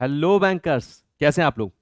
Hello bankers, कैसे हैं आप लोग।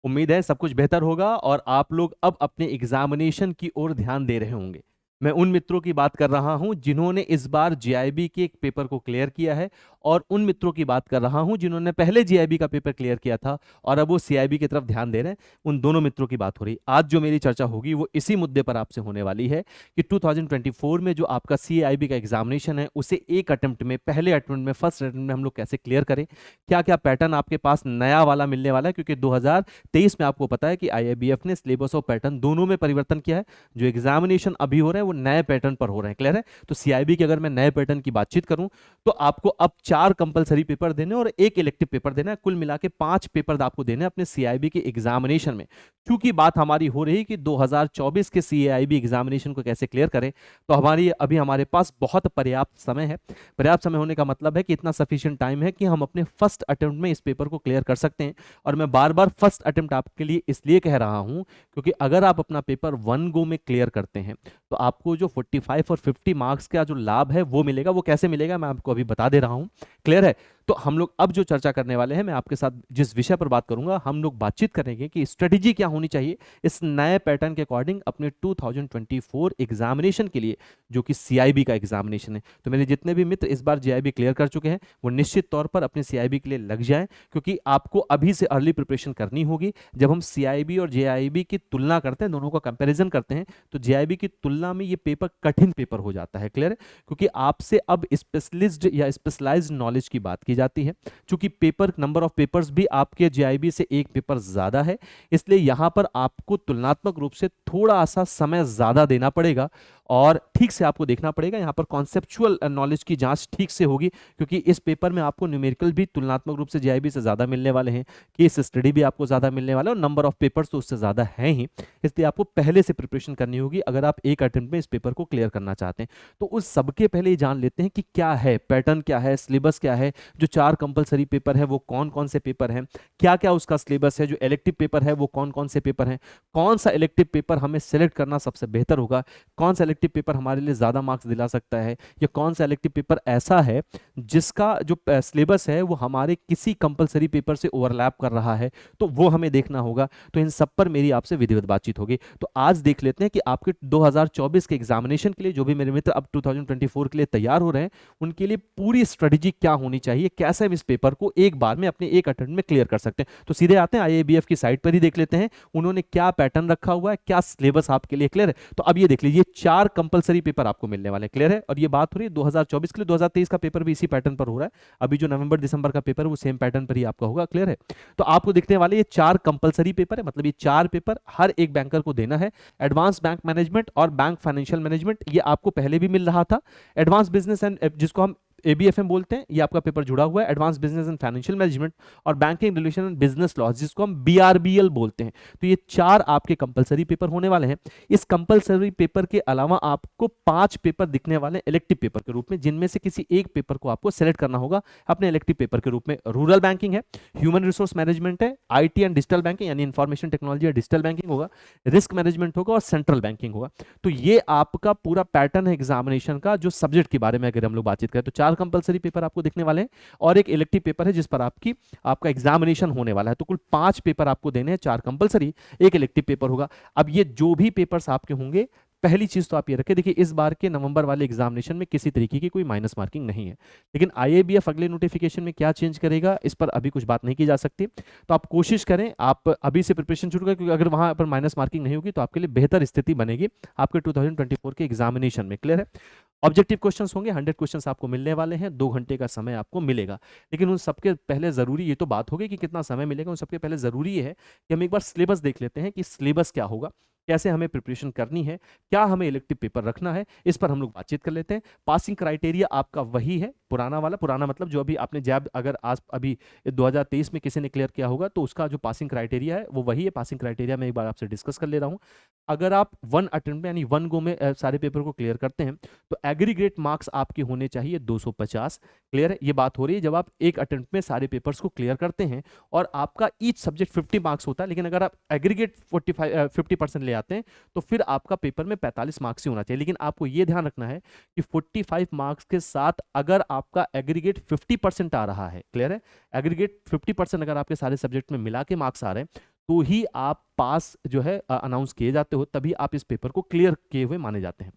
उम्मीद है सब कुछ बेहतर होगा और आप लोग अब अपने एग्जामिनेशन की ओर ध्यान दे रहे होंगे। मैं उन मित्रों की बात कर रहा हूं जिन्होंने इस बार जीआईबी के एक पेपर को क्लियर किया है, और उन मित्रों की बात कर रहा हूं जिन्होंने पहले जीआईबी का पेपर क्लियर किया था और अब वो सीआईबी की तरफ ध्यान दे रहे हैं। उन दोनों मित्रों की बात हो रही। आज जो मेरी चर्चा होगी वो इसी मुद्दे पर आपसे होने वाली है कि 2024 में जो आपका सीआईबी का एग्जामिनेशन है उसे एक अटेम्प्ट में, पहले अटेम्प्ट में, फर्स्ट अटेम्प्ट में हम लोग कैसे क्लियर करें। क्या क्या पैटर्न आपके पास नया वाला मिलने वाला है, क्योंकि 2023 में आपको पता है कि आईआईबीएफ ने सिलेबस और पैटर्न दोनों में परिवर्तन किया है। जो एग्जामिनेशन अभी हो रहे हैं वो नए पैटर्न पर हो रहे हैं। क्लियर है। तो सीआईबी की अगर मैं नए पैटर्न की बातचीत करूं तो आपको अब 4 कंपलसरी पेपर देने और एक इलेक्टिव पेपर देना है। कुल मिला के 5 पेपर आपको देने हैं अपने सीआईबी के एग्जामिनेशन में। क्योंकि बात हमारी हो रही कि 2024 के सीआईबी एग्जामिनेशन को कैसे क्लियर करें, तो हमारे पास बहुत पर्याप्त समय है। पर्याप्त समय होने का मतलब है कि इतना सफिशिएंट टाइम है कि हम अपने फर्स्ट अटेम्प्ट में इस पेपर को क्लियर कर सकते हैं। और मैं बार बार फर्स्ट अटेम्प्ट आपके लिए इसलिए कह रहा हूं क्योंकि अगर आप अपना पेपर वन गो में क्लियर करते हैं तो आपको जो 45 और 50 मार्क्स का जो लाभ है वो मिलेगा। वो कैसे मिलेगा मैं आपको अभी बता दे रहा हूं। क्लियर है। तो हम लोग अब जो चर्चा करने वाले हैं, मैं आपके साथ जिस विषय पर बात करूंगा, हम लोग बातचीत करेंगे कि स्ट्रेटेजी क्या होनी चाहिए इस नए पैटर्न के अकॉर्डिंग अपने 2024 एग्जामिनेशन के लिए, जो कि सीआईबी का एग्जामिनेशन है। तो मेरे जितने भी मित्र इस बार जीआईबी क्लियर कर चुके हैं वो निश्चित तौर पर अपने सीआईबी के लिए लग जाएं, क्योंकि आपको अभी से अर्ली प्रिपरेशन करनी होगी। जब हम सीआईबी और जेआईबी की तुलना करते हैं, दोनों का कंपैरिजन करते हैं, तो जेआईबी की तुलना में ये पेपर कठिन पेपर हो जाता है। क्लियर है। क्योंकि आपसे अब स्पेशलिज्ड या स्पेशलाइज्ड नॉलेज की बात की जाती है। चूंकि पेपर नंबर ऑफ पेपर्स भी आपके जेआईबी से एक पेपर ज्यादा है, इसलिए यहां पर आपको तुलनात्मक रूप से थोड़ा सा समय ज्यादा देना पड़ेगा और ठीक से आपको देखना पड़ेगा। यहाँ पर कॉन्सेप्चुअल नॉलेज की जांच ठीक से होगी, क्योंकि इस पेपर में आपको न्यूमेरिकल भी तुलनात्मक रूप से जेआईबी से ज़्यादा मिलने वाले हैं, केस स्टडी भी आपको ज़्यादा मिलने वाला है और नंबर ऑफ पेपर्स तो उससे ज़्यादा है ही। इसलिए आपको पहले से प्रिपरेशन करनी होगी अगर आप एक अटेम्प्ट में इस पेपर को क्लियर करना चाहते हैं। तो उस सबके पहले ये जान लेते हैं कि क्या है पैटर्न, क्या है सिलेबस, क्या है। जो 4 कंपलसरी पेपर है वो कौन कौन से पेपर हैं, क्या क्या उसका सिलेबस है। जो इलेक्टिव पेपर है वो कौन कौन से पेपर हैं, कौन सा इलेक्टिव पेपर हमें सेलेक्ट करना सबसे बेहतर होगा, कौन सा इलेक्टिव पेपर हमारे लिए ज़्यादा मार्क्स दिला सकता है, या कौन सा इलेक्टिव पेपर ऐसा है जिसका जो सिलेबस है वो हमारे किसी कंपलसरी पेपर से ओवरलैप कर रहा है, तो वो हमें देखना होगा। तो इन सब पर मेरी आपसे विधिवत बातचीत होगी। तो आज देख लेते हैं कि आपके 2024 के एग्जामिनेशन के लिए जो भी मेरे मित्र अब 2024 के लिए तैयार हो रहे हैं उनके लिए पूरी स्ट्रेटेजी क्या होनी चाहिए, कैसे हम इस पेपर को एक बार में अपने एक अटेम्प्ट में क्लियर कर सकते हैं। तो सीधे आते हैं आईआईबीएफ की साइट पर ही देख लेते हैं उन्होंने क्या पैटर्न रखा हुआ है, क्या सिलेबस आपके लिए। क्लियर है। तो अब ये देख लीजिए 4 कंपलसरी पेपर आपको मिलने वाले हैं। क्लियर है। और ये बात हो रही है 2024 के लिए। 2023 का पेपर भी इसी पैटर्न पर हो रहा है। अभी जो नवंबर दिसंबर का पेपर है वो सेम पैटर्न पर ही आपका होगा। क्लियर है। तो आपको दिखने वाले ये 4 कंपलसरी पेपर है, मतलब ये 4 पेपर हर एक बैंकर को देना है। एडवांस बैंक मैनेजमेंट और बैंक फाइनेंशियल मैनेजमेंट ये आपको पहले भी मिल रहा था। एडवांस बिजनेस एंड, जिसको हम एबीएफएम बोलते हैं, ये आपका पेपर जुड़ा हुआ है। Advance business and financial management और banking relation and business law, जिसको हम बीआरबीएल बोलते हैं। तो ये 4 आपके कंपलसरी पेपर होने वाले हैं। इस कंपलसरी पेपर के अलावा आपको 5 पेपर दिखने वाले इलेक्टिव पेपर के रूप में, जिनमें से किसी एक पेपर को आपको सेलेक्ट करना होगा अपने इलेक्टिव पेपर के रूप में। रूरल बैंकिंग है, ह्यूमन रिसोर्स मैनेजमेंट है, आईटी एंड डिजिटल बैंकिंग यानी इंफॉर्मेशन टेक्नोलॉजी या डिजिटल बैंकिंग होगा, रिस्क मैनेजमेंट होगा और सेंट्रल बैंकिंग होगा। तो ये आपका पूरा पैटर्न है एग्जामिनेशन का। जो सब्जेक्ट के बारे में अगर हम लोग बातचीत करें तो 4 कंपलसरी पेपर आपको दिखने वाले हैं और एक इलेक्टिव पेपर है जिस पर आपका एग्जामिनेशन होने वाला है। तो कुल 5 पेपर आपको देने हैं, 4 कंपलसरी, एक इलेक्टिव पेपर होगा। अब ये जो भी पेपर्स आपके होंगे, पहली चीज तो आप ये रखें, देखिए इस बार के नवंबर वाले एग्जामिनेशन में किसी तरीके की कोई माइनस मार्किंग नहीं है। लेकिन आईएबीएफ अगले नोटिफिकेशन में क्या चेंज करेगा इस पर अभी कुछ बात नहीं की जा सकती। तो आप कोशिश करें, आप अभी से प्रिपरेशन शुरू करें, क्योंकि अगर वहां पर माइनस मार्किंग नहीं होगी तो आपके लिए बेहतर स्थिति बनेगी आपके 2024 के एग्जामिनेशन में। क्लियर है। ऑब्जेक्टिव क्वेश्चंस होंगे, 100 क्वेश्चंस आपको मिलने वाले हैं, 2 घंटे का समय आपको मिलेगा। लेकिन उन सबके पहले जरूरी, ये तो बात होगी कि कितना समय मिलेगा, उन सबके पहले जरूरी ये है कि हम एक बार सिलेबस देख लेते हैं कि सिलेबस क्या होगा, कैसे हमें प्रिपरेशन करनी है, क्या हमें इलेक्टिव पेपर रखना है, इस पर हम लोग बातचीत कर लेते हैं। पासिंग क्राइटेरिया आपका वही है, पुराना वाला। पुराना मतलब जो अभी आपने जैब अगर आज अभी 2023 में किसी ने क्लियर किया होगा तो उसका जो पासिंग क्राइटेरिया है वो वही है। पासिंग क्राइटेरिया मैं एक बार आपसे डिस्कस कर ले रहा हूँ। अगर आप वन अटेम्प्ट में यानी वन गो में सारे पेपर को क्लियर करते हैं तो एग्रीगेट मार्क्स आपके होने चाहिए 250। क्लियर है। ये बात हो रही है जब आप एक अटेम्प्ट में सारे पेपर्स को क्लियर करते हैं और आपका ईच सब्जेक्ट 50 मार्क्स होता है, लेकिन अगर आप एग्रीगेट 50% ले आते हैं तो फिर आपका पेपर में 45 मार्क्स ही होना चाहिए। लेकिन आपको ये ध्यान रखना है कि 45 मार्क्स के साथ अगर आपका एग्रीगेट 50% आ रहा है, क्लियर है, एग्रीगेट 50% अगर आपके सारे सब्जेक्ट में मिला के मार्क्स आ रहे हैं तो ही आप पास जो है अनाउंस किए जाते हो, तभी आप इस पेपर को क्लियर किए हुए माने जाते हैं।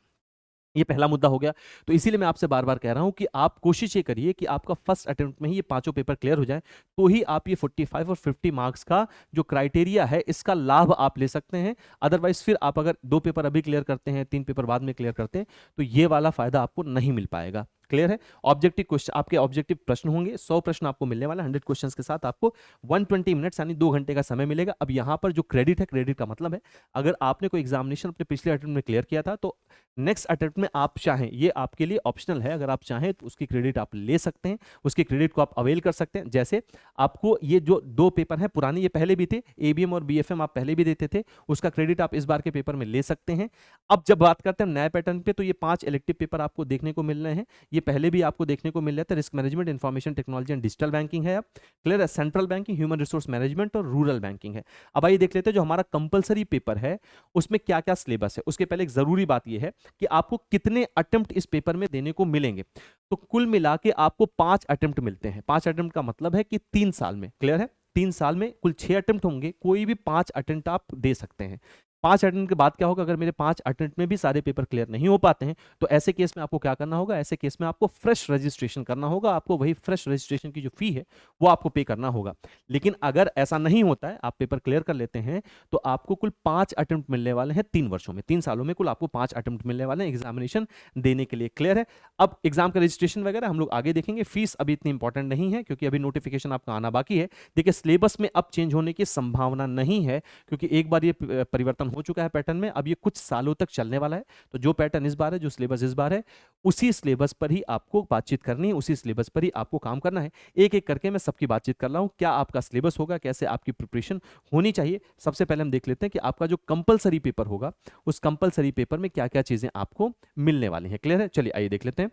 ये पहला मुद्दा हो गया। तो इसीलिए मैं आपसे बार बार कह रहा हूं कि आप कोशिश ये करिए कि आपका फर्स्ट अटेम्प्ट में ही ये पांचों पेपर क्लियर हो जाए, तो ही आप ये 45 और 50 मार्क्स का जो क्राइटेरिया है इसका लाभ आप ले सकते हैं। अदरवाइज फिर आप अगर 2 पेपर अभी क्लियर करते हैं, 3 पेपर बाद में क्लियर करते हैं, तो ये वाला फायदा आपको नहीं मिल पाएगा। क्लियर है? ऑब्जेक्टिव क्वेश्चन, आपके ऑब्जेक्टिव प्रश्न होंगे, 100 प्रश्न आपको मिलने वाला है। 100 क्वेश्चंस के साथ आपको 120 मिनट्स यानी 2 घंटे का समय मिलेगा। अब यहां पर जो क्रेडिट है, क्रेडिट का मतलब है अगर आपने कोई एग्जामिनेशन अपने पिछले अटेम्प्ट में क्लियर किया था तो नेक्स्ट अटेम्प्ट में आप चाहें, ये आपके लिए ऑप्शनल है, अगर आप चाहें तो उसकी क्रेडिट आप ले सकते हैं, उसकी क्रेडिट को आप अवेल कर सकते हैं। जैसे आपको ये जो 2 पेपर हैं पुराने, ये पहले भी थे, एबीएम और बीएफएम आप पहले भी देते थे, उसका क्रेडिट आप इस बार के पेपर में ले सकते हैं। अब जब बात करते हैं नए पैटर्न पे, तो ये 5 इलेक्टिव पेपर आपको देखने को मिल रहे हैं। ये पहले भी आपको देखने को मिल रहा था। Risk management, information technology and digital banking है, अब क्लियर है, central banking, human resource management और रूरल बैंकिंग है। अब आइए देख लेते हैं जो हमारा कंपलसरी पेपर है उसमें क्या क्या सिलेबस है। उसके पहले एक जरूरी बात यह है कि आपको कितने अटेम्प्ट इस पेपर में देने को मिलेंगे। तो कुल मिला के आपको 5 अटेम्प्ट मिलते हैं। 5 अटेम्प्ट का मतलब है कि 3 साल में, क्लियर है, 3 साल में कुल 6 अटेम्प्ट होंगे, कोई भी 5 अटेम्प्ट आप दे सकते हैं। 5 अटेम्प्ट के बाद क्या होगा, अगर मेरे 5 अटेम्प्ट में भी सारे पेपर क्लियर नहीं हो पाते हैं तो ऐसे केस में आपको क्या करना होगा, ऐसे केस में आपको फ्रेश रजिस्ट्रेशन करना होगा। आपको वही फ्रेश रजिस्ट्रेशन की जो फी है वो आपको पे करना होगा। लेकिन अगर ऐसा नहीं होता है, आप पेपर क्लियर कर लेते हैं, तो आपको कुल 5 अटेम्प्ट मिलने वाले हैं 3 वर्षों में, 3 सालों में कुल आपको 5 अटेम्प्ट मिलने वाले हैं एग्जामिनेशन देने के लिए। क्लियर है? अब एग्जाम का रजिस्ट्रेशन वगैरह हम लोग आगे देखेंगे। फीस अभी इतनी इंपॉर्टेंट नहीं है क्योंकि अभी नोटिफिकेशन आपका आना बाकी है। देखिए सिलेबस में अब चेंज होने की संभावना नहीं है क्योंकि एक बार ये परिवर्तन हो चुका है पैटर्न में, अब ये कुछ सालों तक चलने वाला है। तो जो पैटर्न इस बार है, जो सिलेबस इस बार है, उसी सिलेबस पर ही आपको बातचीत करनी है, उसी सिलेबस पर ही आपको काम करना है। एक एक करके मैं सबकी बातचीत कर रहा हूं, क्या आपका सिलेबस होगा, कैसे आपकी प्रिपरेशन होनी चाहिए। सबसे पहले हम देख लेते हैं कि आपका जो कंपलसरी पेपर होगा उस कंपलसरी पेपर में क्या क्या चीजें आपको मिलने वाली हैं। क्लियर है? चलिए आइए देख लेते हैं।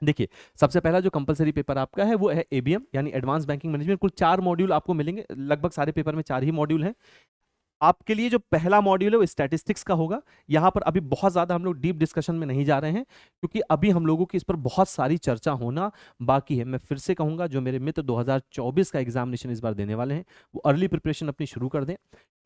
देखिए सबसे पहला जो कंपलसरी पेपर आपका है वो है एबीएम यानी एडवांस बैंकिंग मैनेजमेंट। कुल 4 मॉड्यूल आपको मिलेंगे, लगभग सारे पेपर में 4 ही मॉड्यूल हैं। आपके लिए जो पहला मॉड्यूल है वो स्टैटिस्टिक्स का होगा। यहां पर अभी बहुत ज्यादा हम लोग डीप डिस्कशन में नहीं जा रहे हैं क्योंकि अभी हम लोगों की इस पर बहुत सारी चर्चा होना बाकी है। मैं फिर से कहूंगा जो मेरे मित्र 2024 का एग्जामिनेशन इस बार देने वाले हैं वो अर्ली प्रिपरेशन अपनी शुरू कर दें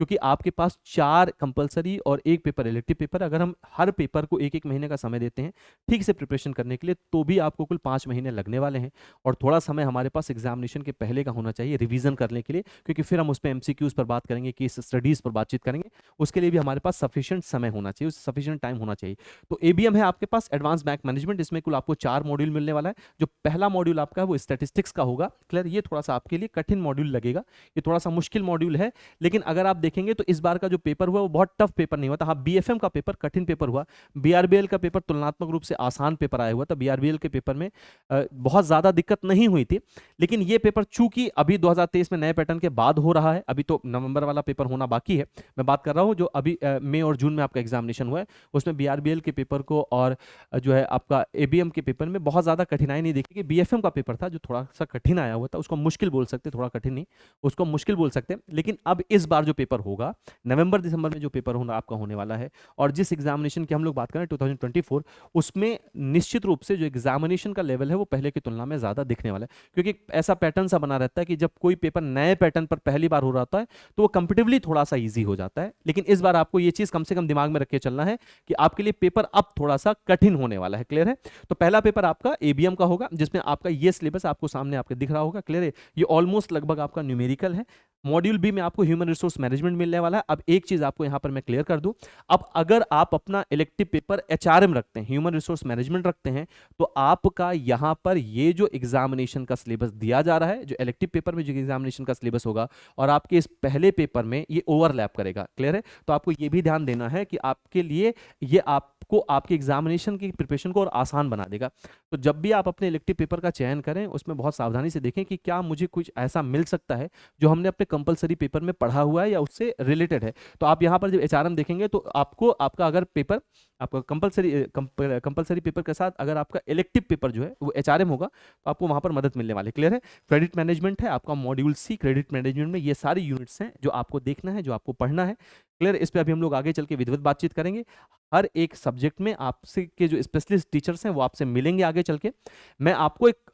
क्योंकि आपके पास 4 कंपलसरी और 1 पेपर इलेक्टिव पेपर, अगर हम हर पेपर को 1-1 महीने का समय देते हैं ठीक से प्रिपरेशन करने के लिए तो भी आपको कुल 5 महीने लगने वाले हैं। और थोड़ा समय हमारे पास एग्जामिनेशन के पहले का होना चाहिए रिवीजन करने के लिए, क्योंकि फिर हम उस पर एमसीक्यूज पर बात करेंगे, केस स्टडीज पर बातचीत करेंगे, उसके लिए भी हमारे पास सफिशिएंट समय होना चाहिए, सफिशिएंट टाइम होना चाहिए। तो एबीएम है आपके पास एडवांस बैंक मैनेजमेंट, इसमें कुल आपको 4 मॉड्यूल मिलने वाला है। जो पहला मॉड्यूल आपका है वो स्टैटिस्टिक्स का होगा। क्लियर? ये थोड़ा सा आपके लिए कठिन मॉड्यूल लगेगा, ये थोड़ा सा मुश्किल मॉड्यूल है, लेकिन अगर आप देखेंगे तो इस बार का जो पेपर हुआ वो बहुत टफ पेपर नहीं हुआ था। हाँ, बीएफएम का पेपर कठिन पेपर हुआ, बीआरबीएल का पेपर तुलनात्मक रूप से आसान पेपर आया हुआ था। बीआरबीएल के पेपर में बहुत ज्यादा दिक्कत नहीं हुई थी, लेकिन ये पेपर चूंकि अभी 2023 में नए पैटर्न के बाद हो रहा है, अभी तो नवंबर वाला पेपर होना बाकी है, मैं बात कर रहा हूं जो अभी मई और जून में आपका एग्जामिनेशन हुआ है उसमें बीआरबीएल के पेपर को और जो है आपका एबीएम के पेपर में बहुत ज्यादा कठिनाई नहीं देखी। बीएफएम का पेपर था जो थोड़ा सा कठिन आया हुआ था, उसको मुश्किल बोल सकते, थोड़ा कठिन नहीं, उसको मुश्किल बोल सकते। लेकिन अब इस बार जो पेपर होगा नवंबर दिसंबर में जो पेपर होना आपका होने वाला है, और जिस एग्जामिनेशन की हम लोग बात करें 2024, उसमें निश्चित रूप से जो एग्जामिनेशन का लेवल है वो पहले की तुलना में ज्यादा दिखने वाला है, क्योंकि ऐसा पैटर्न सा बना रहता है कि जब कोई पेपर नए पैटर्न पर पहली बार हो रहा है तो वो कंपेटिवली थोड़ा सा इजी हो जाता है। लेकिन इस बार आपको ये चीज कम से कम दिमाग में रख के चलना है कि आपके लिए पेपर अब थोड़ा सा कठिन होने वाला है। क्लियर है? तो पहला पेपर आपका एबीएम का होगा जिसमें आपका ये सिलेबस आपको सामने आपके दिख रहा होगा। क्लियर है? ये ऑलमोस्ट लगभग आपका न्यूमेरिकल है। मॉड्यूल बी में आपको ह्यूमन रिसोर्स मैनेजमेंट मिलने वाला है। अब एक चीज आपको यहां पर मैं क्लियर कर दूं, अब अगर आप अपना इलेक्टिव पेपर एचआरएम रखते हैं, ह्यूमन रिसोर्स मैनेजमेंट रखते हैं, तो आपका यहां पर ये जो एग्जामिनेशन का सिलेबस दिया जा रहा है, जो इलेक्टिव पेपर में जो एग्जामिनेशन का सिलेबस होगा और आपके इस पहले पेपर में ये ओवरलैप करेगा। क्लियर है? तो आपको ये भी ध्यान देना है कि आपके लिए ये आपको आपके एग्जामिनेशन की प्रिपरेशन को और आसान बना देगा। तो जब भी आप अपने इलेक्टिव पेपर का चयन करें उसमें बहुत सावधानी से देखें कि क्या मुझे कुछ ऐसा मिल सकता है जो हमने अपने कंपलसरी पेपर में पढ़ा हुआ है या उससे रिलेटेड है। तो आप यहाँ पर जब एचआरएम देखेंगे तो आपको आपका अगर पेपर आपका कंपलसरी पेपर के साथ अगर आपका इलेक्टिव पेपर जो है वो एचआरएम होगा तो आपको वहां पर मदद मिलने वाली है। क्लियर है? क्रेडिट मैनेजमेंट है आपका मॉड्यूल सी। क्रेडिट मैनेजमेंट में ये सारी यूनिट्स हैं जो आपको देखना है, जो आपको पढ़ना है। क्लियर? इस पे अभी हम लोग आगे चल के विधिवत बातचीत करेंगे। हर एक सब्जेक्ट में आपसे के जो स्पेशलिस्ट टीचर्स हैं वो आपसे मिलेंगे आगे चल के। मैं आपको एक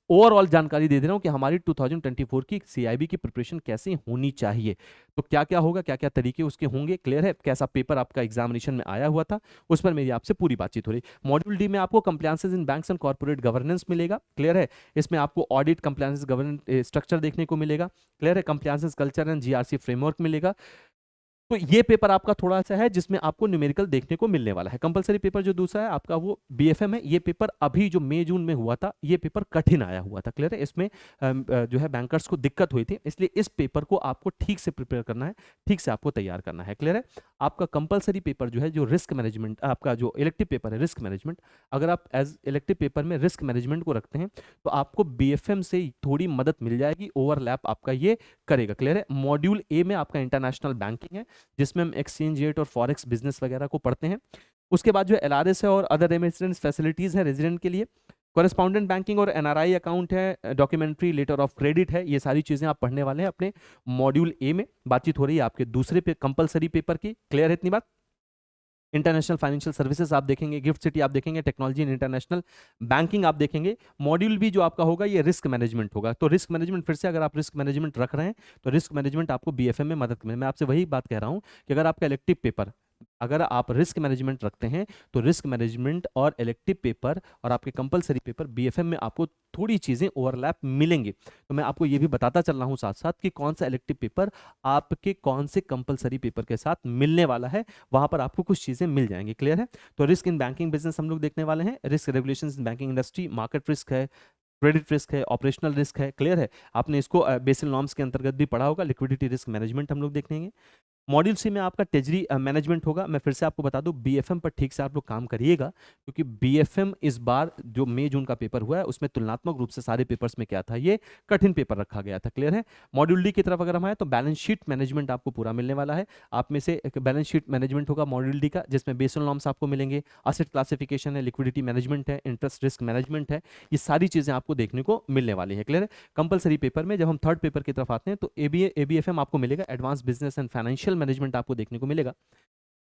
ओवरऑल जानकारी दे दे रहा हूं कि हमारी 2024 की सीआईबी की प्रिपरेशन कैसे होनी चाहिए। तो क्या क्या होगा, क्या क्या तरीके उसके होंगे। क्लियर है? कैसा पेपर आपका एग्जामिनेशन में आया हुआ था, उस पर मेरी आपसे पूरी बातचीत हो रही। मॉड्यूल डी में आपको compliances in banks and corporate governance मिलेगा। क्लियर है? इसमें आपको ऑडिट कंप्लायंसेस गवर्नेंस स्ट्रक्चर देखने को मिलेगा। क्लियर है? Compliances culture and GRC framework मिलेगा। तो ये पेपर आपका थोड़ा सा है जिसमें आपको न्यूमेरिकल देखने को मिलने वाला है। कंपलसरी पेपर जो दूसरा है आपका वो बीएफएम है। ये पेपर अभी जो मई जून में हुआ था, ये पेपर कठिन आया हुआ था। क्लियर है? इसमें जो है बैंकर्स को दिक्कत हुई थी, इसलिए इस पेपर को आपको ठीक से प्रिपेयर करना है, ठीक से आपको तैयार करना है। क्लियर है? आपका कंपलसरी पेपर जो है, जो रिस्क मैनेजमेंट, आपका जो इलेक्टिव पेपर है रिस्क मैनेजमेंट, अगर आप एज इलेक्टिव पेपर में रिस्क मैनेजमेंट को रखते हैं तो आपको बीएफएम से थोड़ी मदद मिल जाएगी, ओवरलैप आपका ये करेगा। क्लियर है? मॉड्यूल ए में आपका इंटरनेशनल बैंकिंग है जिसमें हम एक्सचेंज रेट और फॉरेक्स बिजनेस वगैरह को पढ़ते हैं। उसके बाद जो एलआरएस है और अदर रेमिटेंस फैसिलिटीज है रेजिडेंट के लिए, कॉरेस्पॉन्डेंट बैंकिंग और एनआरआई अकाउंट है, डॉक्यूमेंट्री लेटर ऑफ क्रेडिट है। ये सारी चीजें आप पढ़ने वाले हैं अपने मॉड्यूल ए में। बातचीत हो रही है आपके दूसरे पे कंपलसरी पेपर की। क्लियर है इतनी बात? इंटरनेशनल फाइनेंशियल सर्विसेज आप देखेंगे, गिफ्ट सिटी आप देखेंगे, टेक्नोलॉजी एंड इंटरनेशनल बैंकिंग आप देखेंगे। मॉड्यूल भी जो आपका होगा ये रिस्क मैनेजमेंट होगा। तो रिस्क मैनेजमेंट, फिर से अगर आप रिस्क मैनेजमेंट रख रहे हैं तो रिस्क मैनेजमेंट आपको बीएफएम में मदद करेगा। मैं आपसे वही बात कह रहा हूं कि अगर आपका इलेक्टिव पेपर, अगर आप रिस्क मैनेजमेंट रखते हैं तो रिस्क मैनेजमेंट और इलेक्टिव पेपर और आपके कंपलसरी पेपर बीएफएम में आपको थोड़ी चीजें ओवरलैप मिलेंगे। तो मैं आपको ये भी बताता चल रहा हूं साथ साथ कि कौन सा इलेक्टिव पेपर आपके कौन से कंपलसरी पेपर के साथ मिलने वाला है, वहां पर आपको कुछ चीजें मिल जाएंगी। क्लियर है? तो रिस्क इन बैंकिंग बिजनेस हम लोग देखने वाले हैं, risk regulations in banking industry, market risk है, क्रेडिट रिस्क है, ऑपरेशनल रिस्क है। क्लियर है? आपने इसको बेसिल नॉर्म्स के अंतर्गत भी पढ़ा होगा। लिक्विडिटी रिस्क मैनेजमेंट हम लोग देखेंगे। मॉड्यूल सी में आपका ट्रेजरी मैनेजमेंट होगा। मैं फिर से आपको बता दूं बीएफएम पर ठीक से आप लोग काम करिएगा, क्योंकि बीएफएम इस बार जो मई जून का पेपर हुआ है उसमें तुलनात्मक रूप से सारे पेपर्स में क्या था, ये कठिन पेपर रखा गया था। क्लियर है? मॉड्यूल डी की तरफ अगर हम आए तो बैलेंस शीट मैनेजमेंट आपको पूरा मिलने वाला है। आप में से एक बैलेंस शीट मैनेजमेंट होगा मॉड्यूल डी का, जिसमें बेसिक नॉर्म्स आपको मिलेंगे, एसेट क्लासिफिकेशन है, लिक्विडिटी मैनेजमेंट है, इंटरेस्ट रिस्क मैनेजमेंट है। ये सारी चीजें आपको देखने को मिलने वाली है। क्लियर है? कंपलसरी पेपर में जब हम थर्ड पेपर की तरफ आते हैं तो एबीएफएम आपको मिलेगा, advance business and financial management आपको देखने को मिलेगा।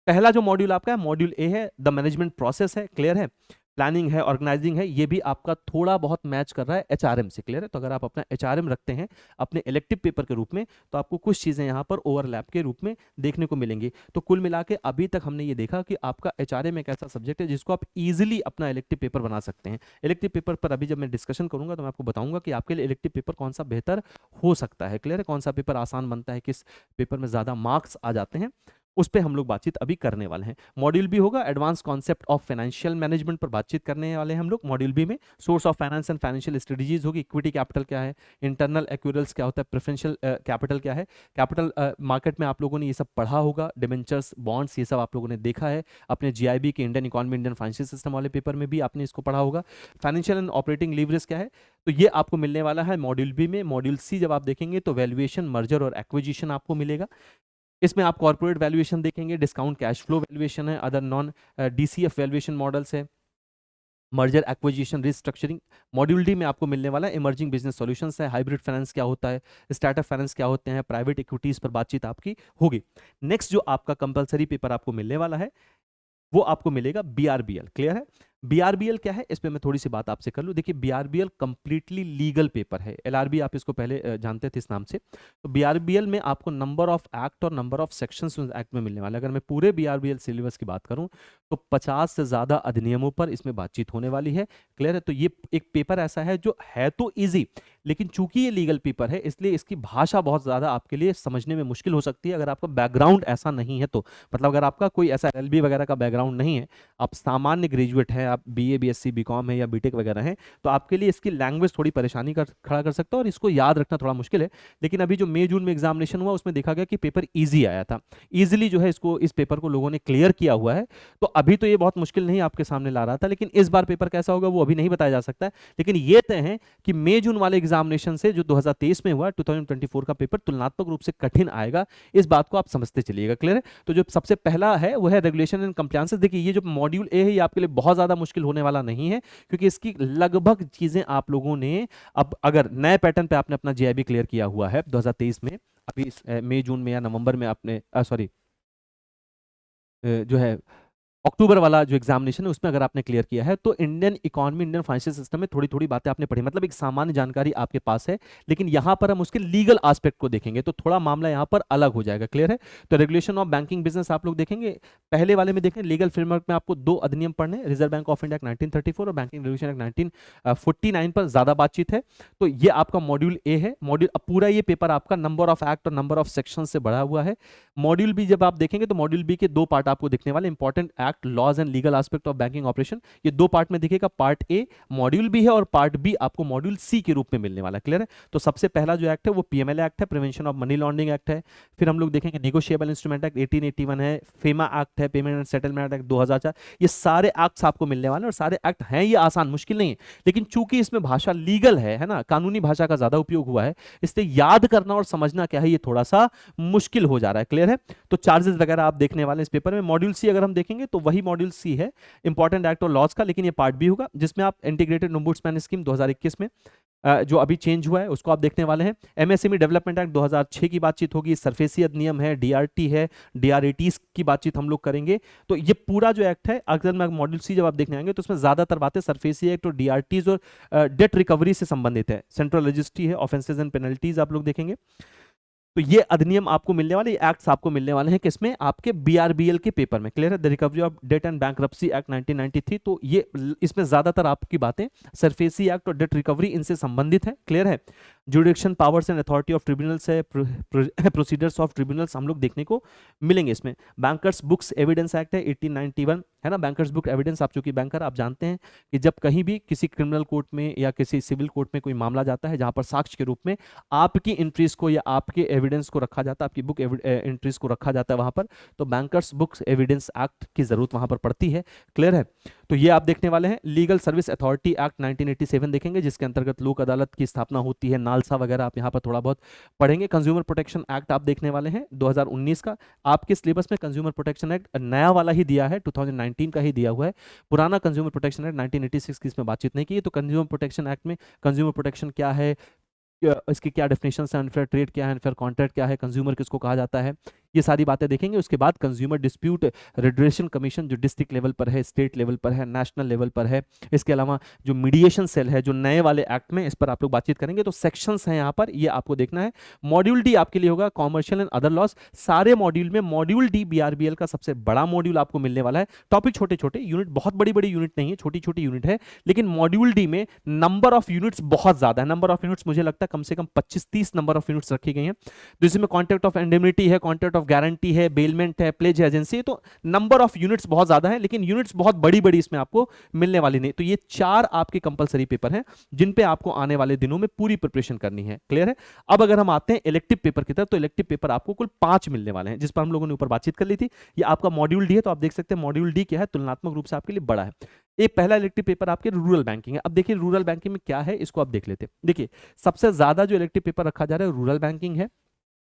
पहला जो मॉड्यूल आपका है मॉड्यूल ए है, द मैनेजमेंट प्रोसेस है। क्लियर है? प्लानिंग है, ऑर्गेनाइजिंग है, ये भी आपका थोड़ा बहुत मैच कर रहा है एचआरएम से। क्लियर है? तो अगर आप अपना एचआरएम रखते हैं अपने इलेक्टिव पेपर के रूप में तो आपको कुछ चीजें यहां पर ओवरलैप के रूप में देखने को मिलेंगी। तो कुल मिला के अभी तक हमने ये देखा कि आपका एचआरएम एक ऐसा सब्जेक्ट है जिसको आप इजीली अपना इलेक्टिव पेपर बना सकते हैं। इलेक्टिव पेपर पर अभी जब मैं डिस्कशन करूंगा तो मैं आपको बताऊंगा कि आपके लिए इलेक्टिव पेपर कौन सा बेहतर हो सकता है। क्लियर है? कौन सा पेपर आसान बनता है, किस पेपर में ज्यादा मार्क्स आ जाते हैं, उस पे हम लोग बातचीत अभी करने वाले हैं। मॉड्यूल बी होगा advance concept of financial management पर बातचीत करने वाले हैं हम लोग मॉड्यूल बी में। Source of finance and financial strategies होगी, इक्विटी कैपिटल क्या है, इंटरनल एक्यूरल्स क्या होता है, प्रेफरेंशियल कैपिटल क्या है, कैपिटल मार्केट में आप लोगों ने ये सब पढ़ा होगा, डिबेंचर्स, बॉन्ड्स, ये सब आप लोगों ने देखा है अपने जीआईबी के Indian economy Indian financial system वाले पेपर में भी आपने इसको पढ़ा होगा। फाइनेंशियल एंड ऑपरेटिंग लीवरेज क्या है, तो ये आपको मिलने वाला है मॉड्यूल बी में। मॉड्यूल सी जब आप देखेंगे तो वैल्यूएशन, मर्जर और एक्विजिशन आपको मिलेगा। इसमें आप कॉर्पोरेट वैल्यूएशन देखेंगे, डिस्काउंट कैश फ्लो वैल्यूएशन है, other non DCF valuation models है, merger acquisition restructuring. Module D में आपको मिलने वाला इमर्जिंग बिजनेस सॉल्यूशंस है, हाइब्रिड फाइनेंस क्या होता है, स्टार्टअप फाइनेंस क्या होते हैं, प्राइवेट इक्विटीज पर बातचीत आपकी होगी। नेक्स्ट जो आपका कंपलसरी पेपर आपको मिलने वाला है वो आपको मिलेगा बीआरबीएल। क्लियर है? बीआरबीएल क्या है, इस पे मैं थोड़ी सी बात आपसे कर लूं। देखिए बीआरबीएल कंप्लीटली लीगल पेपर है। एलआरबी आप इसको पहले जानते थे इस नाम से। तो बीआरबीएल में आपको नंबर ऑफ एक्ट और नंबर ऑफ सेक्शंस उस एक्ट में मिलने वाले। अगर मैं पूरे बीआरबीएल सिलेबस की बात करूं तो 50 से ज्यादा अधिनियमों पर इसमें बातचीत होने वाली है। क्लियर है? तो ये एक पेपर ऐसा है जो है तो ईजी, लेकिन चूंकि ये लीगल पेपर है इसलिए इसकी भाषा बहुत ज्यादा आपके लिए समझने में मुश्किल हो सकती है अगर आपका बैकग्राउंड ऐसा नहीं है तो। मतलब अगर आपका कोई ऐसा एलएलबी वगैरह का बैकग्राउंड नहीं है, आप सामान्य ग्रेजुएट हैं, आप बीए बीएससी बीकॉम है या बीटेक वगैरह हैं, तो आपके लिए इसकी लैंग्वेज थोड़ी परेशानी खड़ा कर सकता है और इसको याद रखना थोड़ा मुश्किल है। लेकिन अभी जो मई जून में एग्जामिनेशन हुआ उसमें देखा गया कि पेपर ईजी आया था, ईजिली जो है इस पेपर को लोगों ने क्लियर किया हुआ है। तो अभी तो ये बहुत मुश्किल नहीं आपके सामने ला रहा था, लेकिन इस बार पेपर कैसा होगा वो अभी नहीं बताया जा सकता है। लेकिन ये तय है कि मई जून वाले एग्जामिनेशन से जो 2023 में हुआ 2024 का पेपर तुलनात्मक रूप से कठिन आएगा, इस बात को आप समझते चलिएगा। क्लियर है? तो जो सबसे पहला है वो है रेगुलेशन एंड कंप्लायंसेस। देखिए ये जो मॉड्यूल ए है ये आपके लिए बहुत ज्यादा मुश्किल होने वाला नहीं है, क्योंकि इसकी लगभग चीजें आप लोगों ने, अब अगर नए पैटर्न पे आपने अपना जीआईबी क्लियर किया हुआ है 2023 में, अभी मई जून में या नवंबर में आपने सॉरी जो है अक्टूबर वाला जो एग्जामिनेशन है उसमें अगर आपने क्लियर किया है, तो Indian economy, Indian financial system में थोड़ी थोड़ी बातें आपने पढ़ी, मतलब एक सामान्य जानकारी आपके पास है। लेकिन यहां पर हम उसके लीगल एस्पेक्ट को देखेंगे तो थोड़ा मामला यहां पर अलग हो जाएगा। क्लियर है? तो रेगुलेशन ऑफ बैंकिंग बिजनेस आप लोग देखेंगे, पहले वाले में देखें लीगल फ्रेमवर्क में आपको 2 अधिनियम पढ़ने, reserve bank of India act 1934 और बैंकिंग रेगुलेशन एक्ट 1949 पर ज्यादा बातचीत है। तो ये आपका मॉड्यूल ए है। मॉड्यूल पूरा ये पेपर आपका नंबर ऑफ एक्ट और नंबर ऑफ सेक्शन से बढ़ा हुआ है। मॉड्यूल बी जब आप देखेंगे तो मॉड्यूल बी के 2 पार्ट आपको दिखने वाले, important act, laws and legal aspect of banking operation. ये 2 पार्ट में दिखेगा, पार्ट ए मॉड्यूल बी है और पार्ट बी आपको मॉड्यूल सी के रूप में मिलने वाला है। क्लियर है? तो सबसे पहला जो एक्ट है वो पीएमएल एक्ट है, prevention of money laundering act है। फिर हम लोग देखेंगे नेगोशिएबल इंस्ट्रूमेंट एक्ट 1881 है, फेमा एक्ट है, पेमेंट एंड सेटलमेंट एक्ट 2004। ये सारे एक्ट्स आपको मिलने वाले हैं और सारे एक्ट हैं ये आसान, मुश्किल नहीं है। लेकिन चूंकि इसमें भाषा लीगल है ना, कानूनी भाषा का ज्यादा उपयोग हुआ है, इसलिए याद करना और समझना क्या है ये थोड़ा सा मुश्किल हो जा रहा है। क्लियर है? तो चार्जेस वगैरह आप देखने वाले इस पेपर में। मॉड्यूल सी अगर हम देखेंगे तो वही मॉड्यूल सी है, इंपॉर्टेंट एक्ट और लॉज का, लेकिन ये पार्ट बी होगा जिसमें आप इंटीग्रेटेड ओम्बुड्समैन स्कीम 2021 में जो अभी चेंज हुआ है उसको आप देखने वाले हैं। एमएसएमई डेवलपमेंट एक्ट 2006 की बातचीत होगी, सरफेसी अधिनियम है, डीआरटी है, डीआरएटीज की बातचीत हम लोग करेंगे। तो ये पूरा जो एक्ट है, अगर मैं मॉड्यूल सी जब आप देखने आएंगे तो उसमें ज्यादातर बातें सरफेसी एक्ट और डीआरटीज और डेट रिकवरी से संबंधित है। सेंट्रल रजिस्ट्री है, ऑफेंसेस एंड पेनल्टीज आप लोग देखेंगे। तो ये अधिनियम आपको मिलने वाले, एक्ट्स आपको मिलने वाले हैं किसमें? आपके बीआरबीएल के पेपर में। क्लियर है? The recovery of debt and bankruptcy act 1993। तो ये इसमें ज्यादातर आपकी बातें सरफेसी एक्ट और डेट रिकवरी इनसे संबंधित है। क्लियर है? Jurisdiction powers and authority of tribunals है, प्रोसीडर्स ऑफ ट्रिब्यूनल्स हम लोग देखने को मिलेंगे इसमें। बैंकर्स बुक्स एविडेंस एक्ट है 1891, है ना। बैंकर्स बुक एविडेंस, आप चूंकि बैंकर, आप जानते हैं कि जब कहीं भी किसी क्रिमिनल कोर्ट में या किसी सिविल कोर्ट में कोई मामला जाता है जहां पर साक्ष्य के रूप में आपकी एंट्रीज को या आपके एविडेंस को रखा जाता है, आपकी बुक एंट्रीज को रखा जाता है वहां पर, तो बैंकर्स बुक्स एविडेंस एक्ट की जरूरत वहां पर पड़ती है। क्लियर है? तो ये आप देखने वाले हैं। लीगल सर्विस अथॉरिटी एक्ट 1987 देखेंगे, जिसके अंतर्गत लोक अदालत की स्थापना होती है, नालसा वगैरह आप यहाँ पर थोड़ा बहुत पढ़ेंगे। कंज्यूमर प्रोटेक्शन एक्ट आप देखने वाले हैं 2019 का। आपके सिलेबस में कंज्यूमर प्रोटेक्शन एक्ट नया वाला ही दिया है, 2019 का ही दिया हुआ है। पुराना कंज्यूमर प्रोटेक्शन एक्ट 1986 की इसमें बातचीत नहीं की है। तो कंज्यूमर प्रोटेक्शन एक्ट में कंज्यूमर प्रोटेक्शन क्या है, इसकी क्या डेफिनेशन है, अनफेयर ट्रेड क्या है, अनफेयर कॉन्ट्रैक्ट क्या है, कंज्यूमर किसको कहा जाता है, ये सारी बातें देखेंगे। उसके बाद कंज्यूमर डिस्प्यूट रिड्रेशन कमीशन जो डिस्ट्रिक्ट लेवल पर है, स्टेट लेवल पर है, नेशनल लेवल पर है। इसके अलावा जो मीडिएशन सेल है जो नए वाले एक्ट में, इस पर आप लोग बातचीत करेंगे। तो सेक्शंस हैं यहाँ पर, ये आपको देखना है। मॉड्यूल डी आपके लिए होगा कॉमर्शियल एंड अदर लॉस। सारे मॉड्यूल में मॉड्यूल डी बीआरबीएल का सबसे बड़ा मॉड्यूल आपको मिलने वाला है। टॉपिक छोटे छोटे, यूनिट बहुत बड़ी बड़ी यूनिट नहीं है, छोटी छोटी यूनिट है, लेकिन मॉड्यूल डी में नंबर ऑफ यूनिट्स बहुत ज्यादा है। नंबर ऑफ यूनिट्स मुझे लगता है कम से कम 25-30 नंबर ऑफ यूनिट्स रखी गई हैं। तो इसमें कॉन्ट्रैक्ट ऑफ इंडेमनिटी है, कॉन्ट्रैक्ट ऑफ गारंटी है, बेलमेंट है, प्लेज एजेंसी। तो नंबर ऑफ यूनिट्स बहुत ज्यादा है, लेकिन यूनिट्स बहुत बड़ी बड़ी इसमें आपको मिलने वाली नहीं। तो ये 4 आपके कंपलसरी पेपर हैं जिन पे आपको आने वाले दिनों में पूरी प्रिपरेशन करनी है। क्लियर है? अब अगर हम आते हैं इलेक्टिव पेपर की तरफ, तो इलेक्टिव पेपर आपको कुल 5 मिलने वाले हैं, जिस पर हम लोगों ने ऊपर बातचीत कर ली थी। ये आपका मॉड्यूल डी है, तो आप देख सकते हैं मॉड्यूल डी क्या है, तुलनात्मक रूप से आपके लिए बड़ा है। एक पहला इलेक्टिव पेपर आपके रूरल बैंकिंग है। अब देखिए रूरल बैंकिंग में क्या है, इसको आप देख लेते हैं। देखिए सबसे ज्यादा जो इलेक्टिव पेपर रखा जा रहा है रूरल बैंकिंग है,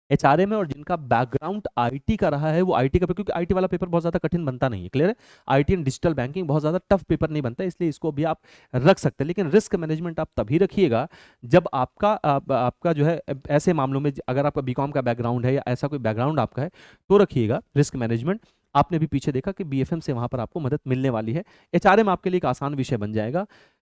एचआरए में, और जिनका बैकग्राउंड आईटी का रहा है वो आईटी का, क्योंकि आईटी वाला पेपर बहुत ज्यादा कठिन बनता नहीं है। क्लियर है? आईटी एंड डिजिटल बैंकिंग बहुत ज्यादा टफ पेपर नहीं बनता, इसलिए इसको भी आप रख सकते हैं। लेकिन रिस्क मैनेजमेंट आप तभी रखिएगा जब आपका जो है ऐसे मामलों में, अगर आपका बीकॉम का बैकग्राउंड है या ऐसा कोई बैकग्राउंड आपका है तो रखिएगा रिस्क मैनेजमेंट। आपने भी पीछे देखा कि बीएफएम से वहां पर आपको मदद मिलने वाली है। एचआरए में आपके लिए एक आसान विषय बन जाएगा।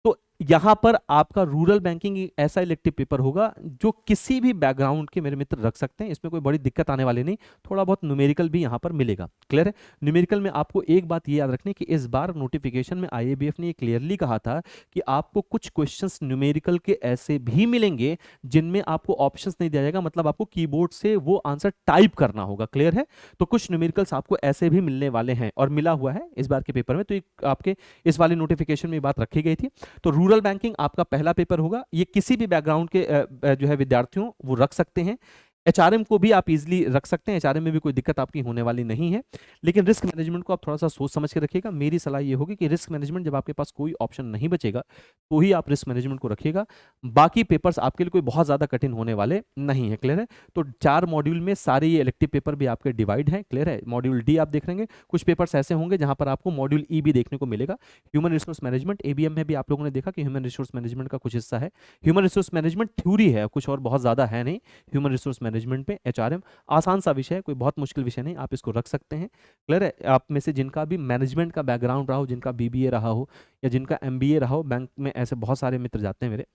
तो यहां पर आपका रूरल बैंकिंग एक ऐसा इलेक्टिव पेपर होगा जो किसी भी बैकग्राउंड के मेरे मित्र रख सकते हैं, इसमें कोई बड़ी दिक्कत आने वाली नहीं। थोड़ा बहुत न्यूमेरिकल भी यहां पर मिलेगा। क्लियर है? न्यूमेरिकल में आपको एक बात ये याद रखनी कि इस बार नोटिफिकेशन में आईएबीएफ ने ये क्लियरली कहा था कि आपको कुछ क्वेश्चंस न्यूमेरिकल के ऐसे भी मिलेंगे जिनमें आपको ऑप्शंस नहीं दिया जाएगा, मतलब आपको कीबोर्ड से वो आंसर टाइप करना होगा। क्लियर है? तो कुछ न्यूमेरिकल्स आपको ऐसे भी मिलने वाले हैं और मिला हुआ है इस बार के पेपर में, तो आपके इस वाले नोटिफिकेशन में बात रखी गई थी। तो रूरल बैंकिंग आपका पहला पेपर होगा, ये किसी भी बैकग्राउंड के जो है विद्यार्थियों वो रख सकते हैं। एचआरएम को भी आप इजीली रख सकते हैं, एचआरएम में भी कोई दिक्कत आपकी होने वाली नहीं है। लेकिन रिस्क मैनेजमेंट को आप थोड़ा सा सोच समझ के रखिएगा। मेरी सलाह ये होगी कि रिस्क मैनेजमेंट जब आपके पास कोई ऑप्शन नहीं बचेगा तो ही आप रिस्क मैनेजमेंट को रखिएगा। बाकी पेपर्स आपके लिए कोई बहुत ज्यादा कठिन होने वाले नहीं है। क्लियर है? तो 4 मॉड्यूल में सारे ये इलेक्टिव पेपर भी आपके डिवाइड हैं। क्लियर है? मॉड्यूल डी आप देख लेंगे, कुछ पेपर्स ऐसे होंगे जहां पर आपको मॉड्यूल ई भी देखने को मिलेगा। ह्यूमन रिसोर्स मैनेजमेंट एबीएम में भी आप लोगों ने देखा कि ह्यूमन रिसोर्स मैनेजमेंट का कुछ हिस्सा है। ह्यूमन रिसोर्स मैनेजमेंट थ्योरी है, कुछ और बहुत ज्यादा है नहीं। ह्यूमन रिसोर्स मैनेजमेंट में एचआरएम आसान सा विषय है, कोई बहुत मुश्किल विषय नहीं, आप इसको रख सकते हैं। क्लियर है? आप में से जिनका भी मैनेजमेंट का बैकग्राउंड रहा हो, जिनका बीबीए रहा हो या जिनका एमबीए रहा हो, बैंक में ऐसे बहुत सारे मित्र जाते हैं मेरे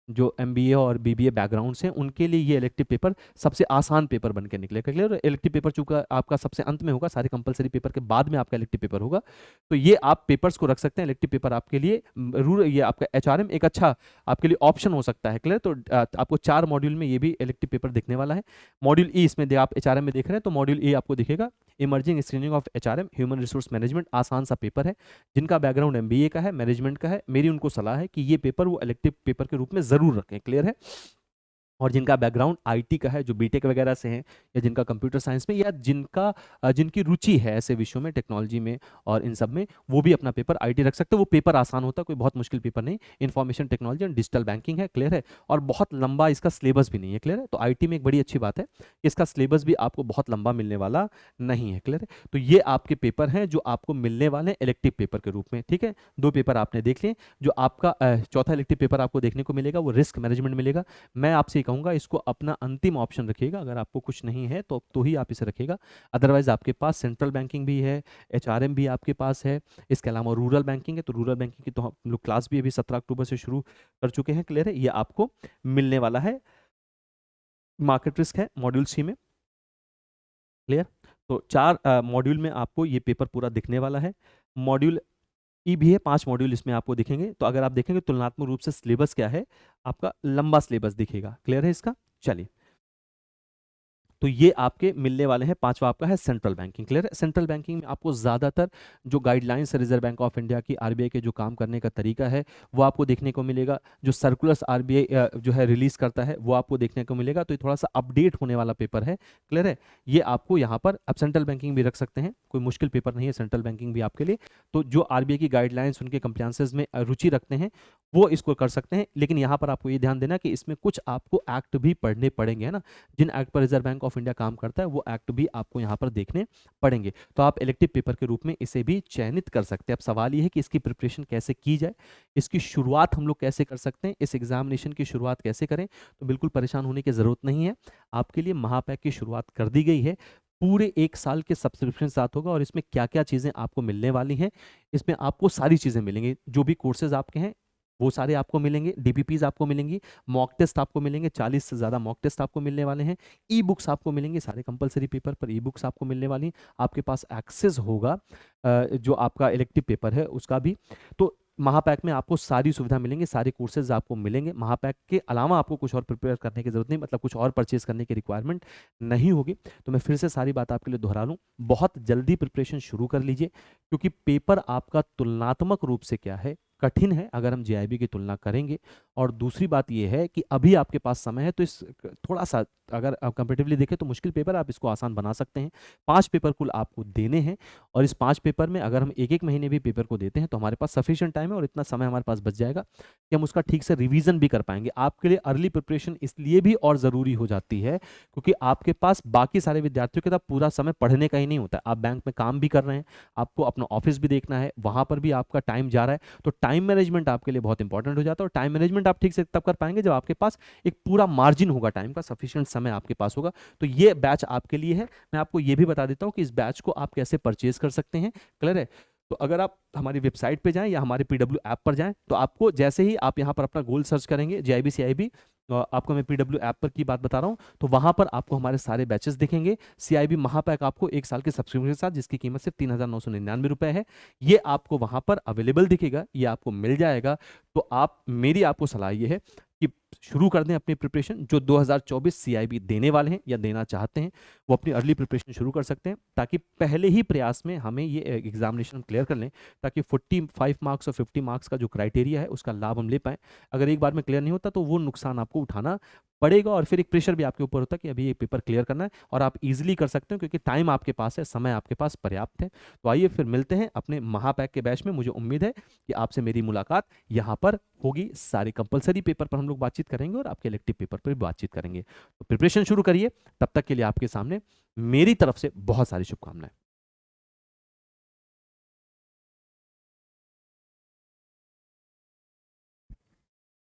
जो एमबीए और बीबीए बैकग्राउंड से, उनके लिए ये इलेक्टिव पेपर सबसे आसान पेपर बन के निकलेगा। क्लियर? इलेक्टिव पेपर चूंकि आपका सबसे अंत में होगा, सारे कंपलसरी पेपर के बाद में आपका इलेक्टिव पेपर होगा, तो ये आप पेपर्स को रख सकते हैं। इलेक्टिव पेपर आपके लिए ये आपका एचआरएम एक अच्छा आपके लिए ऑप्शन हो सकता है। क्लियर? तो आपको 4 मॉड्यूल में ये भी इलेक्टिव पेपर दिखने वाला है। मॉड्यूल ई इसमें आप एचआरएम में देख रहे हैं, तो मॉड्यूल ए आपको दिखेगा emerging screening of HRM human resource management, आसान सा पेपर है। जिनका बैकग्राउंड एमबीए का है, मैनेजमेंट का है, मेरी उनको सलाह है कि ये पेपर वो इलेक्टिव पेपर के रूप में जरूर रखें। क्लियर है? और जिनका बैकग्राउंड आईटी का है, जो बीटेक वगैरह से हैं, या जिनका कंप्यूटर साइंस में, या जिनकी रुचि है ऐसे विषयों में, टेक्नोलॉजी में और इन सब में, वो भी अपना पेपर आईटी रख सकते हैं। वो पेपर आसान होता है, कोई बहुत मुश्किल पेपर नहीं। Information technology and digital banking है। क्लियर है? और बहुत लंबा इसका सिलेबस भी नहीं है। क्लियर है? तो आईटी में एक बड़ी अच्छी बात है कि इसका सिलेबस भी आपको बहुत लंबा मिलने वाला नहीं है। क्लियर है? तो ये आपके पेपर हैं जो आपको मिलने वाले इलेक्टिव पेपर के रूप में। ठीक है? 2 पेपर आपने देख लिए। जो आपका चौथा इलेक्टिव पेपर आपको देखने को मिलेगा वो रिस्क मैनेजमेंट मिलेगा। मैं आपसे कहूंगा इसको अपना अंतिम ऑप्शन रखिएगा, अगर आपको कुछ नहीं है तो ही आप इसे रखिएगा। अदरवाइज आपके पास सेंट्रल बैंकिंग भी है, एचआरएम भी आपके पास है, इसके अलावा रूरल बैंकिंग है। तो रूरल बैंकिंग की तो हम लोग क्लास भी अभी 17 अक्टूबर से शुरू कर चुके हैं। क्लियर है? ये आपको मिलने वाला है। मार्केट रिस्क है मॉड्यूल सी में। क्लियर? तो 4 मॉड्यूल में आपको ये पेपर पूरा दिखने वाला है। मॉड्यूल ई भी है, 5 मॉड्यूल इसमें आपको दिखेंगे। तो अगर आप देखेंगे तुलनात्मक रूप से सिलेबस क्या है, आपका लंबा सिलेबस दिखेगा। क्लियर है इसका? चलिए, तो ये आपके मिलने वाले हैं। 5वां आपका है सेंट्रल बैंकिंग। क्लियर है? सेंट्रल बैंकिंग में आपको ज़्यादातर जो गाइडलाइंस है रिजर्व बैंक ऑफ इंडिया की, आरबीआई के जो काम करने का तरीका है वो आपको देखने को मिलेगा। जो सर्कुलर्स आरबीआई जो है रिलीज करता है वो आपको देखने को मिलेगा। तो ये थोड़ा सा अपडेट होने वाला पेपर है। क्लियर है? ये आपको यहाँ पर अब सेंट्रल बैंकिंग भी रख सकते हैं, कोई मुश्किल पेपर नहीं है सेंट्रल बैंकिंग भी आपके लिए। तो जो आरबीआई की गाइडलाइंस, उनके कंप्लायंसेस में रुचि रखते हैं वो इसको कर सकते हैं। लेकिन यहाँ पर आपको ये ध्यान देना कि इसमें कुछ आपको एक्ट भी पढ़ने पड़ेंगे, है ना। जिन एक्ट पर रिजर्व बैंक ऑफ इंडिया काम करता है वो एक्ट भी आपको यहाँ पर देखने पड़ेंगे। तो आप इलेक्टिव पेपर के रूप में इसे भी चयनित कर सकते हैं। अब सवाल ये है कि इसकी प्रिपरेशन कैसे की जाए, इसकी शुरुआत हम लोग कैसे कर सकते हैं, इस एग्जामिनेशन की शुरुआत कैसे करें। तो बिल्कुल परेशान होने की ज़रूरत नहीं है, आपके लिए महापैक की शुरुआत कर दी गई है। पूरे 1 साल के सब्सक्रिप्शन साथ होगा और इसमें क्या क्या चीज़ें आपको मिलने वाली हैं, इसमें आपको सारी चीज़ें मिलेंगी। जो भी कोर्सेज आपके हैं वो सारे आपको मिलेंगे, डीपीपीज आपको मिलेंगी, मॉक टेस्ट आपको मिलेंगे, 40 से ज़्यादा मॉक टेस्ट आपको मिलने वाले हैं, ई बुक्स आपको मिलेंगे, सारे कंपलसरी पेपर पर ई बुक्स आपको मिलने वाली हैं। आपके पास एक्सेस होगा जो आपका इलेक्टिव पेपर है उसका भी। तो महापैक में आपको सारी सुविधा मिलेंगी, सारे कोर्सेज आपको मिलेंगे। महापैक के अलावा आपको कुछ और प्रिपेयर करने की जरूरत नहीं, मतलब कुछ और परचेज करने की रिक्वायरमेंट नहीं होगी। तो मैं फिर से सारी बात आपके लिए दोहरा लूँ, बहुत जल्दी प्रिपरेशन शुरू कर लीजिए, क्योंकि पेपर आपका तुलनात्मक रूप से क्या है, कठिन है अगर हम जेआईबी की तुलना करेंगे। और दूसरी बात यह है कि अभी आपके पास समय है, तो इस थोड़ा सा अगर आप कंपेटिवली देखें तो मुश्किल पेपर आप इसको आसान बना सकते हैं। 5 पेपर कुल आपको देने हैं और इस 5 पेपर में अगर हम एक महीने भी पेपर को देते हैं तो हमारे पास सफिशिएंट टाइम है और इतना समय हमारे पास बच जाएगा कि हम उसका ठीक से रिवीजन भी कर पाएंगे। आपके लिए अर्ली प्रिपरेशन इसलिए भी और ज़रूरी हो जाती है क्योंकि आपके पास बाकी सारे विद्यार्थियों के साथ पूरा समय पढ़ने का ही नहीं होता। आप बैंक में काम भी कर रहे हैं, आपको अपना ऑफिस भी देखना है, वहाँ पर भी आपका टाइम जा रहा है। तो टाइम मैनेजमेंट आपके लिए बहुत इंपॉर्टेंट हो जाता है और टाइम मैनेजमेंट आप ठीक से तब कर पाएंगे जब आपके पास एक पूरा मार्जिन होगा, टाइम का सफिशिएंट समय आपके पास होगा। तो ये बैच आपके लिए है। मैं आपको ये भी बता देता हूँ कि इस बैच को आप कैसे परचेज कर सकते हैं। क्लियर है? तो अगर आप हमारी वेबसाइट पे जाएं या हमारे पीडब्ल्यू ऐप पर जाएं, तो आपको जैसे ही आप यहाँ पर अपना गोल सर्च करेंगे जेआईबी सीआईबी, आपको मैं पीडब्ल्यू ऐप पर की बात बता रहा हूँ, तो वहां पर आपको हमारे सारे बैचेस दिखेंगे। सीआईबी महापैक आपको 1 साल के सब्सक्रिप्शन के साथ, जिसकी कीमत सिर्फ 3,999 रुपए है, ये आपको वहां पर अवेलेबल दिखेगा, ये आपको मिल जाएगा। तो मेरी आपको सलाह ये है कि शुरू कर दें अपनी प्रिपरेशन। जो 2024 सीआईबी देने वाले हैं या देना चाहते हैं, वो अपनी अर्ली प्रिपरेशन शुरू कर सकते हैं, ताकि पहले ही प्रयास में हमें ये एग्जामिनेशन क्लियर कर लें, ताकि 45 मार्क्स और 50 मार्क्स का जो क्राइटेरिया है उसका लाभ हम ले पाएं। अगर एक बार में क्लियर नहीं होता तो वो नुकसान आपको उठाना पड़ेगा, और फिर एक प्रेशर भी आपके ऊपर होता है कि अभी ये पेपर क्लियर करना है, और आप इजीली कर सकते हो क्योंकि टाइम आपके पास है, समय आपके पास पर्याप्त है। तो आइए फिर मिलते हैं अपने महापैक के बैच में। मुझे उम्मीद है कि आपसे मेरी मुलाकात यहाँ पर होगी। सारे कंपलसरी पेपर पर हम लोग बातचीत करेंगे और आपके इलेक्टिव पेपर पर भी बातचीत करेंगे। तो प्रिपरेशन शुरू करिए। तब तक के लिए आपके सामने मेरी तरफ से बहुत सारी शुभकामनाएं।